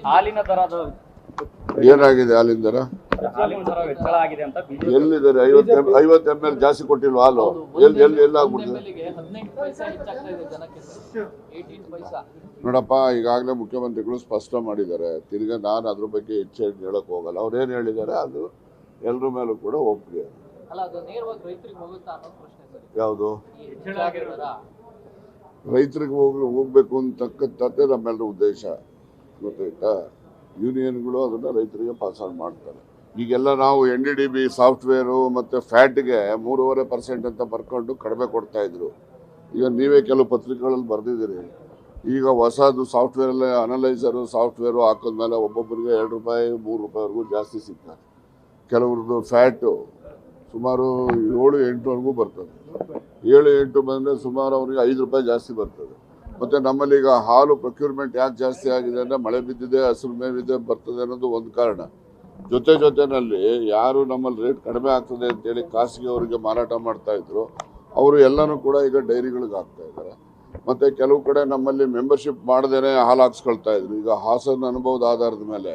ಹಾಲಿನ ದರದ ಏನಾಗಿದೆ ಹಾಲಿನ ದರ? ಹೆಚ್ಚಳ ಆಗಿದೆ ಅಂತ ಎಲ್ಲಿದ್ದಾರೆ? 50 ml ಜಾಸ್ತಿ ಕೊಟ್ಟಿಲ್ವ ಹಾಲು? ಎಲ್ಲಿ ಆಗ್ಬಿಡ್ತದೆ ನೋಡಪ್ಪ, ಈಗಾಗಲೇ ಮುಖ್ಯಮಂತ್ರಿಗಳು ಸ್ಪಷ್ಟ ಮಾಡಿದ್ದಾರೆ. ತಿರ್ಗಾ ನಾನು ಅದ್ರ ಬಗ್ಗೆ ಹೆಚ್ಚು ಹೇಳಕ್ ಹೋಗಲ್ಲ. ಅವ್ರೇನು ಹೇಳಿದ್ದಾರೆ ಅದು ಎಲ್ಲರ ಮೇಲೂ ಕೂಡ ಒಪ್ಪಿಗೆ. ಯಾವುದು ರೈತರಿಗೆ ಹೋಗ್ಬೇಕು ಅಂತಕ್ಕಂಥದ್ದೇ ನಮ್ಮೆಲ್ಲರ ಉದ್ದೇಶ, ಗೊತ್ತಾಯ್ತಾ? ಯೂನಿಯನ್ಗಳು ಅದನ್ನ ರೈತರಿಗೆ ಪಾಸ್ ಆನ್ ಮಾಡ್ತಾರೆ. ಈಗೆಲ್ಲ ನಾವು NDDB ಸಾಫ್ಟ್ವೇರು ಮತ್ತು ಫ್ಯಾಟ್ಗೆ 3.5% ಅಂತ ಬರ್ಕೊಂಡು ಕಡಿಮೆ ಕೊಡ್ತಾ ಇದ್ರು. ಈಗ ನೀವೇ ಕೆಲವು ಪತ್ರಿಕೆಗಳಲ್ಲಿ ಬರೆದಿದ್ದೀರಿ. ಈಗ ಹೊಸದು ಸಾಫ್ಟ್ವೇರಲ್ಲಿ ಅನಲೈಸರು ಸಾಫ್ಟ್ವೇರು ಹಾಕಿದ್ಮೇಲೆ ಒಬ್ಬೊಬ್ಬರಿಗೆ ₹2 ₹3 ವರೆಗೂ ಜಾಸ್ತಿ ಸಿಗ್ತದೆ. ಕೆಲವ್ರದ್ದು ಫ್ಯಾಟು ಸುಮಾರು 7-8ವರೆಗೂ ಬರ್ತದೆ. 7-8 ಬಂದರೆ ಸುಮಾರು ಅವ್ರಿಗೆ ₹5 ಜಾಸ್ತಿ ಬರ್ತದೆ. ಮತ್ತು ನಮ್ಮಲ್ಲಿ ಈಗ ಹಾಲು ಪ್ರೊಕ್ಯೂರ್ಮೆಂಟ್ ಯಾಕೆ ಜಾಸ್ತಿ ಆಗಿದೆ ಅಂದರೆ ಮಳೆ ಬಿದ್ದಿದೆ, ಹಸಿರು ಮೇವಿದೆ, ಬರ್ತದೆ ಅನ್ನೋದು ಒಂದು ಕಾರಣ. ಜೊತೆನಲ್ಲಿ ಯಾರು ನಮ್ಮಲ್ಲಿ ರೇಟ್ ಕಡಿಮೆ ಆಗ್ತದೆ ಅಂತೇಳಿ ಖಾಸಗಿ ಅವರಿಗೆ ಮಾರಾಟ ಮಾಡ್ತಾ ಇದ್ರು, ಅವರು ಎಲ್ಲನೂ ಕೂಡ ಈಗ ಡೈರಿಗಳಿಗೆ ಹಾಕ್ತಾ ಇದ್ದಾರೆ. ಮತ್ತು ಕೆಲವು ಕಡೆ ನಮ್ಮಲ್ಲಿ ಮೆಂಬರ್ಶಿಪ್ ಮಾಡದೇನೆ ಹಾಲು ಹಾಕ್ಸ್ಕೊಳ್ತಾ ಇದ್ರು. ಈಗ ಹಾಸನ ಅನುಭವದ ಆಧಾರದ ಮೇಲೆ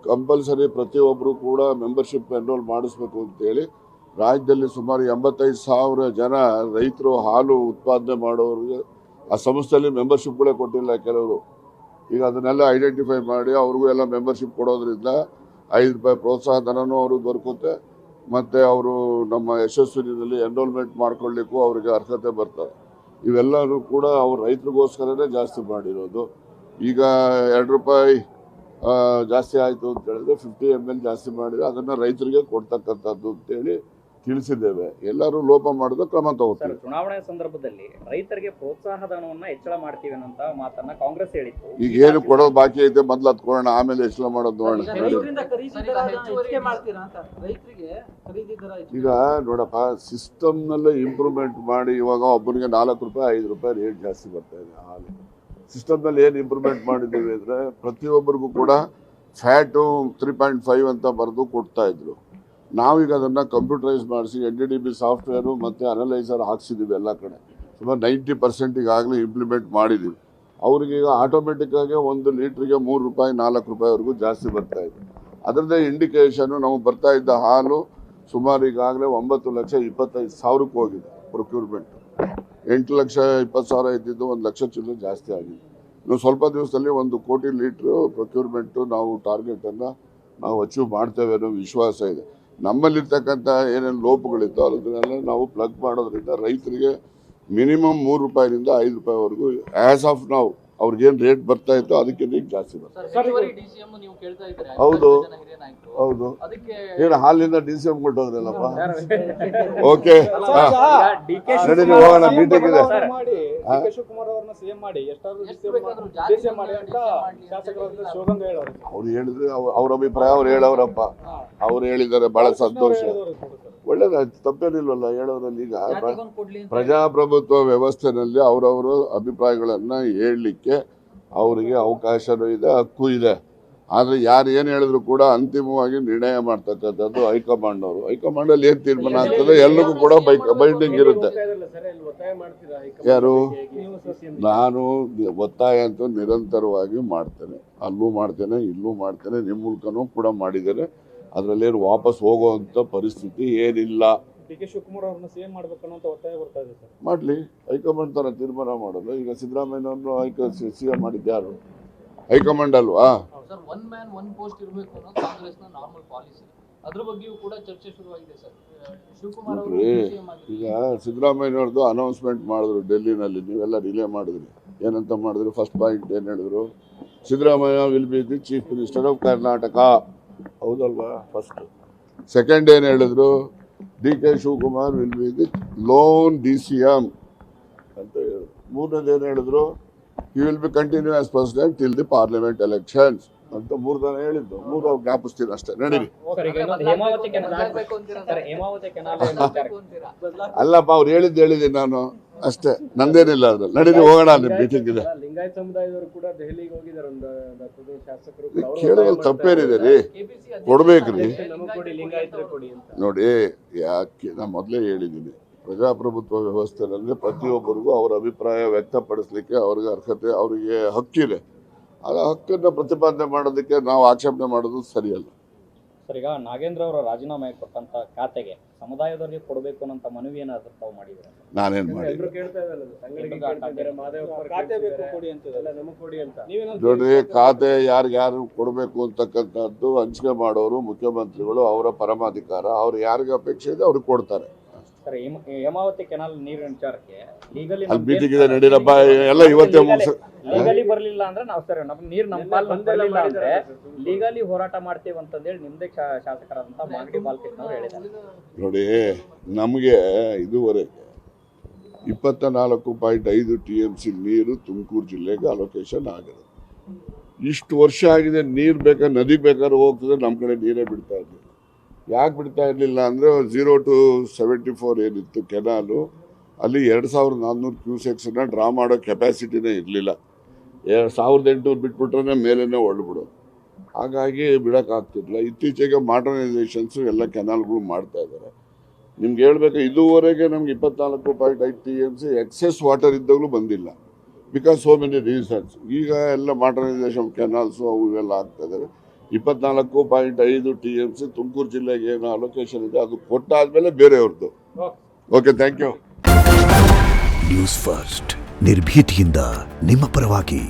ಕಂಪಲ್ಸರಿ ಪ್ರತಿಯೊಬ್ಬರು ಕೂಡ ಮೆಂಬರ್ಶಿಪ್ ಎನ್ರೋಲ್ ಮಾಡಿಸ್ಬೇಕು ಅಂತೇಳಿ ರಾಜ್ಯದಲ್ಲಿ ಸುಮಾರು 85,000 ಜನ ರೈತರು ಹಾಲು ಉತ್ಪಾದನೆ ಮಾಡೋರಿಗೆ ಆ ಸಂಸ್ಥೆಯಲ್ಲಿ ಮೆಂಬರ್ಶಿಪ್ಗಳೇ ಕೊಟ್ಟಿಲ್ಲ ಕೆಲವರು. ಈಗ ಅದನ್ನೆಲ್ಲ ಐಡೆಂಟಿಫೈ ಮಾಡಿ ಅವ್ರಿಗೂ ಎಲ್ಲ ಮೆಂಬರ್ಶಿಪ್ ಕೊಡೋದ್ರಿಂದ ₹5 ಪ್ರೋತ್ಸಾಹ ಧನನೂ ಅವ್ರಿಗೆ ದೊರಕುತ್ತೆ. ಮತ್ತು ಅವರು ನಮ್ಮ ಯಶಸ್ವಿನಿಯಲ್ಲಿ ಎನ್ರೋಲ್ಮೆಂಟ್ ಮಾಡ್ಕೊಳ್ಳಿಕ್ಕೂ ಅವರಿಗೆ ಅರ್ಹತೆ ಬರ್ತದೆ. ಇವೆಲ್ಲರೂ ಕೂಡ ಅವ್ರು ರೈತರಿಗೋಸ್ಕರನೇ ಜಾಸ್ತಿ ಮಾಡಿರೋದು. ಈಗ ₹2 ಜಾಸ್ತಿ ಆಯಿತು ಅಂತ ಹೇಳಿದ್ರೆ 50 ml ಜಾಸ್ತಿ ಮಾಡಿದರೆ ಅದನ್ನು ರೈತರಿಗೆ ಕೊಡ್ತಕ್ಕಂಥದ್ದು ಅಂತೇಳಿ ತಿಳಿಸಿದ್ದೇವೆ. ಎಲ್ಲರೂ ಲೋಪ ಮಾಡಿದ್ರೆ ಕ್ರಮ ತಗೋತೀವಿ. ಚುನಾವಣೆ ಸಂದರ್ಭದಲ್ಲಿ ರೈತರಿಗೆ ಪ್ರೋತ್ಸಾಹ ಧನವನ್ನ ಹೆಚ್ಚಳ ಮಾಡ್ತೀವಿ ಅಂತ ಮಾತನ್ನ ಕಾಂಗ್ರೆಸ್ ಹೇಳಿತ್ತು. ಈಗ ಏನು ಕೊಡೋದು ಬಾಕಿ ಐತೆ ಮೊದಲು ಹತ್ಕೊಳ್ಳೋಣ, ಆಮೇಲೆ ಹೆಚ್ಚಳ ಮಾಡೋದು ನೋಡೋಣ. ಈಗ ನೋಡಪ್ಪ, ಸಿಸ್ಟಮ್ನಲ್ಲೇ ಇಂಪ್ರೂವ್ಮೆಂಟ್ ಮಾಡಿ ಇವಾಗ ಒಬ್ಬನಿಗೆ ₹4 ₹5 ರೇಟ್ ಜಾಸ್ತಿ ಬರ್ತಾ ಇದೆ ಹಾಲು. ಸಿಸ್ಟಮ್ನಲ್ಲಿ ಏನು ಇಂಪ್ರೂವ್ಮೆಂಟ್ ಮಾಡಿದ್ದೀವಿ ಅಂದರೆ ಪ್ರತಿಯೊಬ್ಬರಿಗೂ ಕೂಡ ಫ್ಯಾಟು 3.5 ಅಂತ ಬರೆದು ಕೊಡ್ತಾ ಇದ್ರು. ನಾವೀಗ ಅದನ್ನು ಕಂಪ್ಯೂಟರೈಸ್ ಮಾಡಿಸಿ NDDB ಸಾಫ್ಟ್ವೇರು ಮತ್ತು ಅನಲೈಸರ್ ಹಾಕ್ಸಿದ್ದೀವಿ ಎಲ್ಲ ಕಡೆ. ಸುಮಾರು 90% ಈಗಾಗಲೇ ಇಂಪ್ಲಿಮೆಂಟ್ ಮಾಡಿದ್ದೀವಿ. ಅವ್ರಿಗೀಗ ಆಟೋಮೆಟಿಕ್ಕಾಗಿ 1 ಲೀಟ್ರಿಗೆ ₹3 ₹4 ವರೆಗೂ ಜಾಸ್ತಿ ಬರ್ತಾ ಇದೆ. ಅದರದ್ದೇ ಇಂಡಿಕೇಶನು ನಮಗೆ ಬರ್ತಾ ಇದ್ದ ಹಾಲು ಸುಮಾರು ಈಗಾಗಲೇ 9,25,000 ಹೋಗಿದೆ ಪ್ರೊಕ್ಯೂರ್ಮೆಂಟ್. 8,20,000 ಇದ್ದಿದ್ದು 1,00,000 ಚಿಲ್ಲರೆ ಜಾಸ್ತಿ ಆಗಿದೆ. ಇನ್ನು ಸ್ವಲ್ಪ ದಿವಸದಲ್ಲಿ 1 ಕೋಟಿ ಲೀಟ್ರು ಪ್ರೊಕ್ಯೂರ್ಮೆಂಟು ನಾವು ಟಾರ್ಗೆಟನ್ನು ನಾವು ಅಚೀವ್ ಮಾಡ್ತೇವೆ ಅನ್ನೋ ವಿಶ್ವಾಸ ಇದೆ. ನಮ್ಮಲ್ಲಿರ್ತಕ್ಕಂಥ ಏನೇನು ಲೋಪಗಳಿತ್ತು ಅದನ್ನೆಲ್ಲ ನಾವು ಪ್ಲಗ್ ಮಾಡೋದ್ರಿಂದ ರೈತರಿಗೆ ಮಿನಿಮಮ್ ₹3 ₹5 ವರೆಗೂ ಆ್ಯಸ್ ಆಫ್ ನಾವು ಅವ್ರಿಗೇನು ರೇಟ್ ಬರ್ತಾ ಇತ್ತು ಅದಕ್ಕಿಂತ ಈಗ ಜಾಸ್ತಿ ಬರ್ತದೆ. ಹೌದು ಹೌದು, ಏನು ಹಾಲಿಂದ DCM ಕೊಟ್ಟೋದ್ರಲ್ಲಪ್ಪ. ಓಕೆ, ನಡೀರಿ ಹೋಗೋಣ, ಮೀಟಿಂಗ್ ಇದೆ. ಅವ್ರು ಹೇಳಿದ್ರೆ ಅವ್ರ ಅಭಿಪ್ರಾಯ ಅವ್ರು ಹೇಳವ್ರಪ್ಪ. ಅವ್ರು ಹೇಳಿದ್ದಾರೆ, ಬಹಳ ಸಂತೋಷ, ಒಳ್ಳೇದಾಯ್ತು, ತಪ್ಪೇನಿಲ್ವಲ್ಲ ಹೇಳೋದ್ರಲ್ಲಿ. ಈಗ ಪ್ರಜಾಪ್ರಭುತ್ವ ವ್ಯವಸ್ಥೆನಲ್ಲಿ ಅವರವರು ಅಭಿಪ್ರಾಯಗಳನ್ನು ಹೇಳಲಿಕ್ಕೆ ಅವರಿಗೆ ಅವಕಾಶನೂ ಇದೆ, ಹಕ್ಕು ಇದೆ. ಆದರೆ ಯಾರು ಏನು ಹೇಳಿದ್ರು ಕೂಡ ಅಂತಿಮವಾಗಿ ನಿರ್ಣಯ ಮಾಡ್ತಕ್ಕಂಥದ್ದು ಹೈಕಮಾಂಡ್ ಅವರು. ಹೈಕಮಾಂಡಲ್ಲಿ ಏನು ತೀರ್ಮಾನ ಆಗ್ತದೆ ಎಲ್ರಿಗೂ ಕೂಡ ಬೈಂಡಿಂಗ್ ಇರುತ್ತೆ. ಯಾರು? ನಾನು ಒತ್ತಾಯ ಅಂತೂ ನಿರಂತರವಾಗಿ ಮಾಡ್ತೇನೆ, ಅಲ್ಲೂ ಮಾಡ್ತೇನೆ, ಇಲ್ಲೂ ಮಾಡ್ತೇನೆ, ನಿಮ್ಮ ಮೂಲಕನೂ ಕೂಡ ಮಾಡಿದ್ದೇನೆ. ಅದರಲ್ಲೇನು ವಾಪಸ್ ಹೋಗುವಂಥ ಪರಿಸ್ಥಿತಿ ಏನಿಲ್ಲ. DK ಶಿವಕುಮಾರ್ ಅವ್ರನ್ನ CM ಮಾಡ್ಬೇಕನ್ನೋ ಒತ್ತಾಯ ಬರ್ತಾ ಇದೆ ಸರ್. ಮಾಡಲಿ, ಹೈಕಮಾಂಡ್ ತರ ತೀರ್ಮಾನ ಮಾಡೋದು. ಈಗ ಸಿದ್ದರಾಮಯ್ಯನವ್ರನ್ನು CM ಮಾಡಿದ್ಯಾರು? ಹೈಕಮಾಂಡ್ ಅಲ್ವಾ? Sir, one man one post ಇರಬೇಕು ಅನ್ನೋದು ಕಾಂಗ್ರೆಸ್ನ ನಾರ್ಮಲ್ ಪಾಲಿಸಿ. ಅದ್ರ ಬಗ್ಗೆಯೂ ಕೂಡ ಚರ್ಚೆ ಶುರುವಾಗಿದೆ ಸರ್. ಶಿವಕುಮಾರ್ ಅವರು ಈಗ ಸಿದ್ದರಾಮಯ್ಯನವ್ರದ್ದು ಅನೌನ್ಸ್ಮೆಂಟ್ ಮಾಡಿದ್ರು ಡೆಲ್ಲಿನಲ್ಲಿ, ನೀವೆಲ್ಲ ರಿಲೇ ಮಾಡಿದ್ರಿ. ಏನಂತ ಮಾಡಿದ್ರು? ಫಸ್ಟ್ ಪಾಯಿಂಟ್ ಏನು ಹೇಳಿದ್ರು? Siddaramaiah will be the chief minister of Karnataka. ಹೌದಲ್ವಾ? ಫಸ್ಟ್. ಸೆಕೆಂಡ್ ಏನು ಹೇಳಿದ್ರು? DK Shivakumar will be the loan DCM ಅಂತ ಹೇಳಿದ್ರು. ಮೂರನೇದು ಏನು ಹೇಳಿದ್ರು? he will be continue as president till the parliament elections ಅಂತ 3 ದಿನ ಹೇಳಿದ್ದು. 3 ಅವ್ರು ಜ್ಞಾಪಿಸ್ತೀನಿ ಅಷ್ಟೇ. ನಡೀರಿ. ಅಲ್ಲಪ್ಪ, ಅವ್ರು ಹೇಳಿದ್ದೀನಿ ನಾನು ಅಷ್ಟೇ, ನಂದೇನಿಲ್ಲ ಅದ್ರಲ್ಲಿ. ನಡೀರಿ ಹೋಗೋಣ, ನಿಮ್ಮ ಮೀಟಿಂಗ್ ಇದೆ. ಲಿಂಗಾಯತ್ ಸಮುದಾಯದವರು ಕೂಡ ದೆಹಲಿಗೆ ಹೋಗಿದ್ದಾರೆ, ಒಂದು ಶಾಸಕರು. ಕೇಳೋದು ತಪ್ಪೇನಿದೆ ರೀ, ಕೊಡ್ಬೇಕ್ರಿ. ನೋಡಿ, ಯಾಕೆ ನಾನು ಮೊದಲೇ ಹೇಳಿದ್ದೀನಿ, ಪ್ರಜಾಪ್ರಭುತ್ವ ವ್ಯವಸ್ಥೆಯಲ್ಲಿ ಪ್ರತಿಯೊಬ್ಬರಿಗೂ ಅವರ ಅಭಿಪ್ರಾಯ ವ್ಯಕ್ತಪಡಿಸಲಿಕ್ಕೆ ಅವ್ರಿಗೆ ಅರ್ಹತೆ, ಅವರಿಗೆ ಹಕ್ಕಿದೆ. ಆ ಹಕ್ಕನ್ನು ಪ್ರತಿಪಾದನೆ ಮಾಡೋದಕ್ಕೆ ನಾವು ಆಕ್ಷೇಪಣೆ ಮಾಡೋದು ಸರಿಯಲ್ಲ. ಸರ್, ಈಗ ನಾಗೇಂದ್ರ ಅವರ ರಾಜೀನಾಮೆ ಕೊಟ್ಟಂತ ಖಾತೆಗೆ ಸಮುದಾಯದವರಿಗೆ ಕೊಡಬೇಕು ಅನ್ನೋ ಮನವಿ ಏನಾದ್ರು ತಾವು ಮಾಡಿದ್ರೆ? ನಾನೇನು ಮಾಡಿ ಎಲ್ರು ಕೇಳ್ತಾ ಇದ್ದಾರೆ, ಸಂಘಟನೆಗೆ ಕೇಳ್ತಿದ್ದಾರೆ, ಮಾದೇವಪ್ಪ ಖಾತೆ ಬೇಕು ಕೊಡಿ ಅಂತ ನಮಗೆ ಕೊಡಿ ಅಂತ. ನೋಡ್ರಿ, ಖಾತೆ ಯಾರು ಕೊಡಬೇಕು ಅಂತಕ್ಕಂಥದ್ದು ಹಂಚಿಕೆ ಮಾಡೋರು ಮುಖ್ಯಮಂತ್ರಿಗಳು, ಅವರ ಪರಮಾಧಿಕಾರ. ಅವ್ರು ಯಾರಿಗೆ ಅಪೇಕ್ಷೆ ಇದೆ ಅವ್ರಿಗೆ ಕೊಡ್ತಾರೆ. ಸರ್, ಹೇಮಾವತಿ ಕೆನಾಲ್ ನೀರಿನ ವಿಚಾರಕ್ಕೆ ಲೀಗಲಿ ಅಲ್ಲಿ ಮೀಟಿಂಗ್ ಇದೆ ನಡೀರಪ್ಪ, ಎಲ್ಲ ಇವತ್ತೇ ಮುಗಿಸ್. ಲೀಗಲಿ ಬರಲಿಲ್ಲ ಅಂದ್ರೆ ನಾವು ಸರ್ ನಮ್ಗೆ ನೀರು ನಮ್ಮ ಪಾಲ್ ಬಂದಿಲ್ಲ ಅಂದ್ರೆ ಲೀಗಲಿ ಹೋರಾಟ ಮಾಡ್ತೀವಿ ಅಂತಂದೇಳಿ ನಿಮ್ದೇ ಶಾಸಕರಾದಂತ ಮಾಗಡಿ ಬಾಲಕೃಷ್ಣ ಅವರು ಹೇಳಿದ್ದಾರೆ. ನೋಡಿ, ನಮಗೆ ಇದುವರೆಗೆ 24.5 TMC ನೀರು ತುಮಕೂರು ಜಿಲ್ಲೆಗೆ ಅಲೋಕೇಶನ್ ಆಗಿದೆ. ಇಷ್ಟು ವರ್ಷ ಆಗಿದೆ, ನೀರು ಬೇಕಾದ್ರೆ ನದಿಗೆ ಬೇಕಾದ್ರೆ ಹೋಗ್ತದೆ, ನಮ್ಮ ಕಡೆ ನೀರೇ ಬಿಡ್ತಾ ಇರಲಿಲ್ಲ. ಯಾಕೆ ಬಿಡ್ತಾ ಇರಲಿಲ್ಲ ಅಂದರೆ 0 to 74 ಏನಿತ್ತು ಕೆನಾಲು, ಅಲ್ಲಿ 2400 ಕ್ಯೂಸೆಕ್ಸನ್ನ ಡ್ರಾ ಮಾಡೋ ಕೆಪಾಸಿಟಿನೇ ಇರಲಿಲ್ಲ. 1800 ಬಿಟ್ಬಿಟ್ರೆ ಮೇಲೇ ಹೊಳ್ಬಿಡೋದು. ಹಾಗಾಗಿ ಬಿಡೋಕ್ಕಾಗ್ತಿರ್ಲಿಲ್ಲ. ಇತ್ತೀಚೆಗೆ ಮಾಡರ್ನೈಸೇಷನ್ಸು ಎಲ್ಲ ಕೆನಾಲ್ಗಳು ಮಾಡ್ತಾ ಇದ್ದಾರೆ. ನಿಮ್ಗೆ ಹೇಳ್ಬೇಕು, ಇದುವರೆಗೆ ನಮ್ಗೆ 24.5 TMC ಎಕ್ಸೆಸ್ ವಾಟರ್ ಇದ್ದಾಗಲೂ ಬಂದಿಲ್ಲ. Because so many reasons. ಈಗ ಎಲ್ಲ ಮಾಡರ್ನೈಸೇಷನ್ ಕೆನಾಲ್ಸು ಅವು ಇವೆಲ್ಲ ಆಗ್ತಾ ಇದ್ದಾರೆ. 24.5 TMC ತುಮಕೂರು ಜಿಲ್ಲೆಗೆ ಏನು ಅಲೋಕೇಶನ್ ಇದೆ ಅದು ಕೊಟ್ಟಾದ್ಮೇಲೆ ಬೇರೆಯವ್ರದ್ದು. Okay, thank you. News first ನಿರ್ಭೀತಿಯಿಂದ ನಿಮ್ಮ ಪರವಾಗಿ.